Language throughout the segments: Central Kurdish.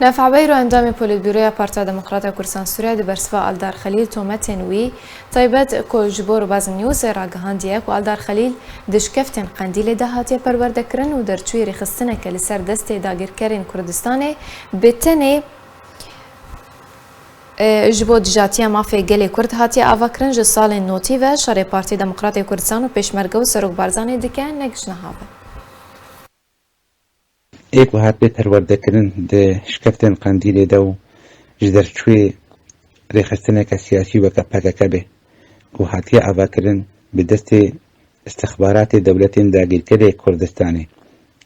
نافع بيرو اندامي بوليتبيرويا بارتا ديمقراطيا كردستان سوريا دي برسفا الدار خليل تومتين وي طيبات كو جبور باز نيوز راغهاندياك والدار خليل دشكفتن قنديل دهاتيا پروردكرن و درچوي رخصتنه كلسر دستي داگير كرين كردستاني بتني جبو دجاتيا مافي گلي كرد هاتيا افاكرن ج سال نوتي و شاري بارتي ديمقراطيا كردستان و پيشمرگه و سروك بارزاني دكان نگجنهاوه ایک وهات به پروردکردن ده شکفتن قندیل دو جدرچوی ریخستنه که سیاسی و که پاکه به وهاتیه آوا کردن به دست استخبارات دولت داگیر کرده کردستانی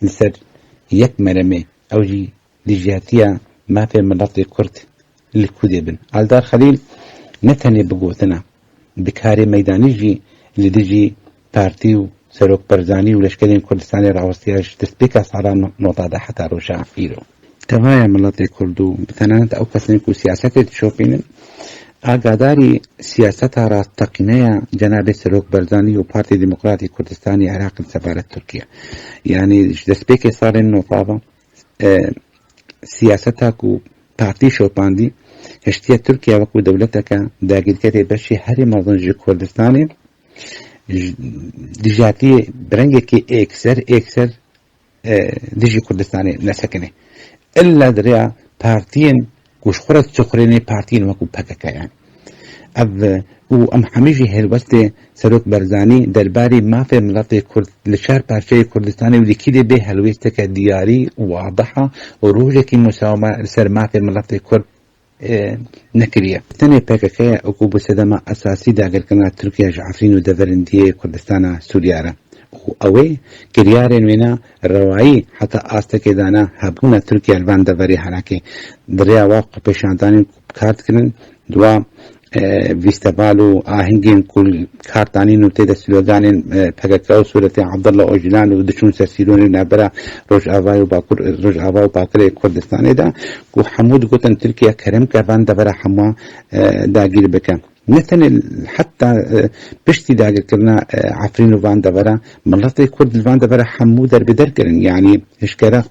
لسر یک مرمه اوجی لجهاتیه ما في ملت کرد لکوده بن الدار خلیل نتنی بگوتنا بکار میدانی جی لدیجی پارتیو سروک برزانی و لشکرین کردستانی راوستیاش تسبیک سارا نوطاده حتی روشا ایرو تمایا ملت کردو بتنانت او کسانی کو سیاست تشوفینن آگاداری سیاست را تقنیه جناب سروک برزانی و پارتی دموکراتی کردستانی عراق سفارت ترکیه یعنی تسبیک سارا نوطاده سیاست کو پارتی شوپاندی هشتیه ترکیه وکو دولتک داگیر کرده بشی هر مردم کردستانی دجاتی برنگه که اکثر دجی کردستانی نسکنه الا دریا پارتین گوش خورد سخرینه پارتین وکو پککه یعنی او ام همیشه هلوست سروک برزانی درباری مافی ملت کرد لشار پارچه کردستانی و لیکیده به هلوست که دیاری واضحه و روژه که مساومه سر مافی ملت کرد نکریه تنه پککه اکو بسدما اساسی داگر کنا ترکیه جعفرین و دورندیه کردستان سوریه را اوه کریارن وینا روایی حتی آستک دانا هبونا ترکیه الوان دوری حراکه دریا واقع پیشاندانی کارت کنن دوا ویستبالو آهنگین کل کارتانی نوته ده سلوگانین پککه صورت عبدالله اوجلان و دچون سرسیرونی نبرا روش آواو باکر کردستانی دا کو حمود گوتن ترکیه کرم که وان دبرا حما داگیر بکن نتن حتى بشتي داگر کرنا عفرين وان دبرا ملت کرد وان دبرا حمو در بدر کرن يعني اشكرا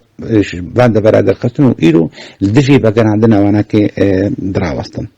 وان دبرا در خستن و ایرو لدجي بگر عندنا وانا که دراوستن